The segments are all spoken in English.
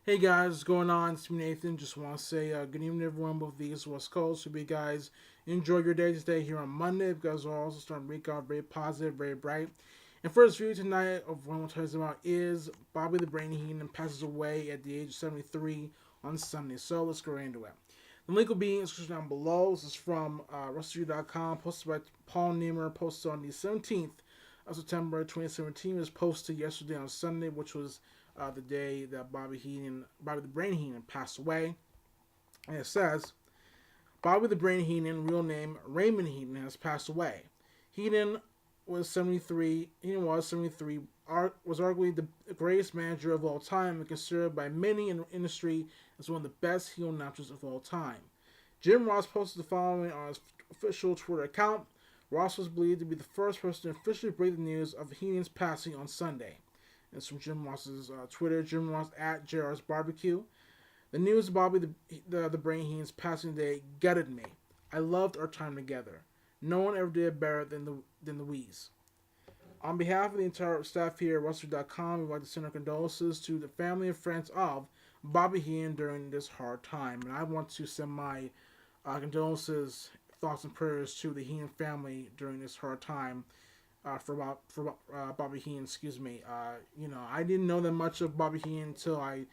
Hey guys, what's going on? It's me, Nathan. Just want to say good evening, everyone, both the East and West Coast. Hope you guys enjoy your day today here on Monday because we're also starting to week off very positive, very bright. And first view tonight of what I'm talking about is Bobby the Brain Heenan passes away at the age of 73 on Sunday. So let's go right into it. The link will be in the description down below. This is from WrestleReview.com, posted by Paul Niemer, posted on the 17th of September 2017. It was posted yesterday on Sunday, which was the day that Bobby the Brain Heenan, passed away. And it says, Bobby the Brain Heenan, real name Raymond Heenan, has passed away. Heenan was 73. Heenan was 73. Was arguably the greatest manager of all time and considered by many in the industry as one of the best heel announcers of all time. Jim Ross posted the following on his official Twitter account. Ross was believed to be the first person to officially break the news of Heenan's passing on Sunday. It's from Jim Ross's Twitter, Jim Ross at JR's Barbecue. The news of Bobby the Brain Heenan's passing today gutted me. I loved our time together. No one ever did better than Louise. On behalf of the entire staff here at Wrestler.com, we'd like to send our condolences to the family and friends of Bobby Heenan during this hard time. And I want to send my condolences, thoughts, and prayers to the Heenan family during this hard time for Bobby Heenan. Excuse me. I didn't know that much of Bobby Heenan until I,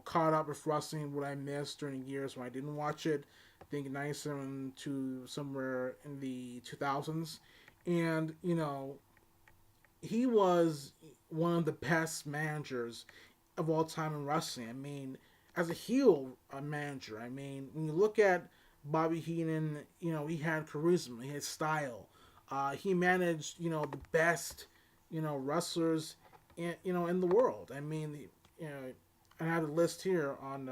caught up with wrestling. What I missed during the years when I didn't watch it. I think '97 to somewhere in the 2000s, and he was one of the best managers of all time in wrestling. I mean, as a heel manager, I mean, when you look at Bobby Heenan, he had charisma, he had style. He managed, the best, wrestlers, in the world. I mean, I have a list here on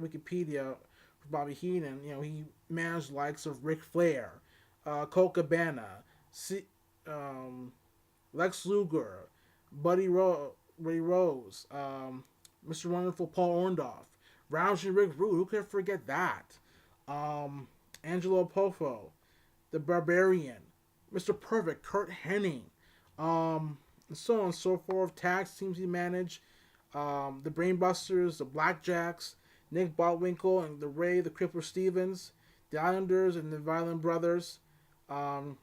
Wikipedia for Bobby Heenan. He managed the likes of Ric Flair, Colt Cabana, Lex Luger, Buddy Rose, Mr. Wonderful Paul Orndorff, Rousey Rick Rude. Who could forget that? Angelo Poffo, the Barbarian, Mr. Perfect, Kurt Hennig, and so on and so forth. Tag teams he managed, the Brainbusters, the Blackjacks, Nick Botwinkle, and the Crippler Stevens, the Islanders, and the Violent Brothers. Um,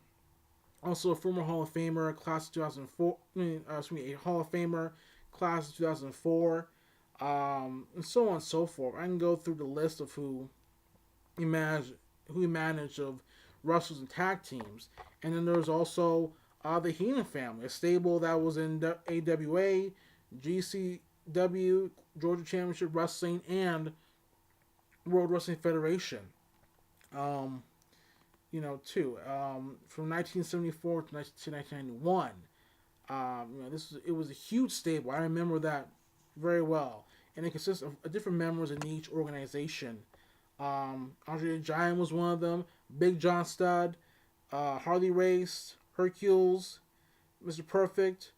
Also a former Hall of Famer, class of 2004. A Hall of Famer, class of 2004, and so on and so forth. I can go through the list of who he managed of wrestlers and tag teams. And then there's also the Heenan family, a stable that was in AWA, GCW, Georgia Championship Wrestling, and World Wrestling Federation. Um, too. From 1974 to 1991. It was a huge stable. I remember that very well, and it consists of different members in each organization. Andre the Giant was one of them. Big John Studd, Harley Race, Hercules, Mr. Perfect,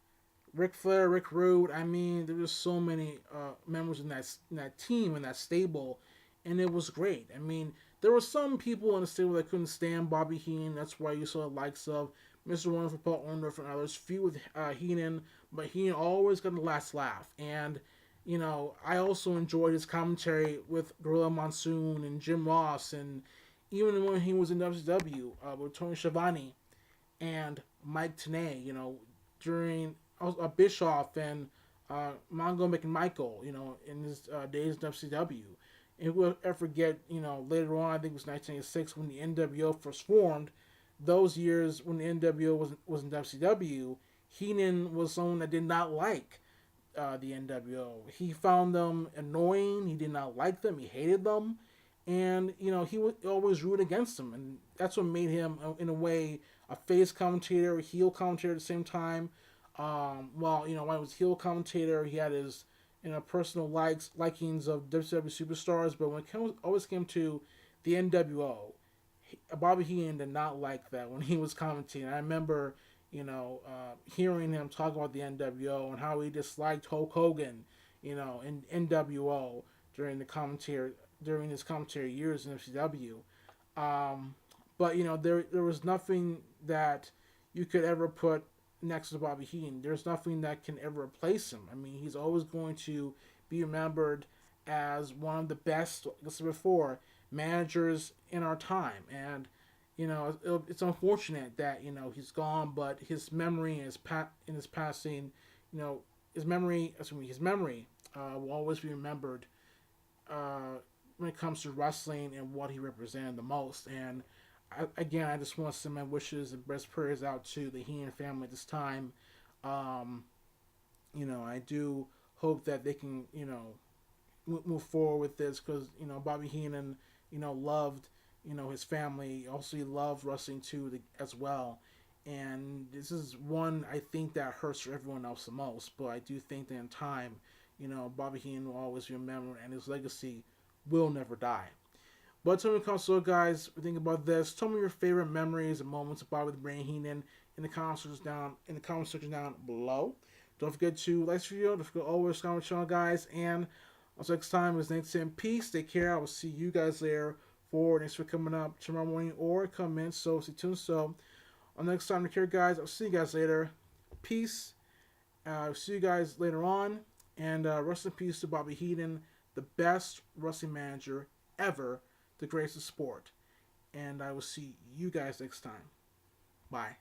Ric Flair, Rick Rude. I mean, there were so many members in that team in that stable, and it was great. I mean, there were some people in the stable that couldn't stand Bobby Heenan. That's why you saw the likes of Mr. Wonderful Paul Orndorff and others feud with Heenan, but Heenan always got the last laugh. And I also enjoyed his commentary with Gorilla Monsoon and Jim Ross, and even when he was in WCW with Tony Schiavone and Mike Tenay, during Bischoff and Mongo McMichael, in his days in WCW. And we'll ever forget, later on, I think it was 1986 when the NWO first formed. Those years when the NWO was in WCW, Heenan was someone that did not like the NWO. He found them annoying. He did not like them. He hated them, and he would always root against them, and that's what made him, in a way, a face commentator, a heel commentator at the same time. When he was heel commentator, he had his personal likings of WCW superstars, but when always came to the NWO, Bobby Heenan did not like that when he was commentating. I remember, hearing him talk about the NWO and how he disliked Hulk Hogan, in NWO during his commentary years in FCW. But there was nothing that you could ever put next to Bobby Heenan. There's nothing that can ever replace him. I mean, he's always going to be remembered as one of the best, like I said before, managers in our time. And it's unfortunate that he's gone, but his memory and in his passing, you know, his memory will always be remembered when it comes to wrestling and what he represented the most. And I just want to send my wishes and best prayers out to the Heenan family at this time. Um, I do hope that they can, move forward with this because Bobby Heenan, loved his family. Also, he loved wrestling too as well. And this is one I think that hurts for everyone else the most. But I do think that in time, Bobby Heenan will always be remembered, and his legacy will never die. But tell me, console guys, think about this. Tell me your favorite memories and moments of Bobby the Brain Heenan in the comment section down below. Don't forget to like this video. Don't forget to always comment channel, guys. And until next time, it's Nathan saying peace. Take care. I will see you guys there for next week coming up tomorrow morning or come in. So stay tuned. So on next time, take care, guys. I'll see you guys later. Peace. I'll see you guys later on. And rest in peace to Bobby Heenan, the best wrestling manager ever to grace the sport. And I will see you guys next time. Bye.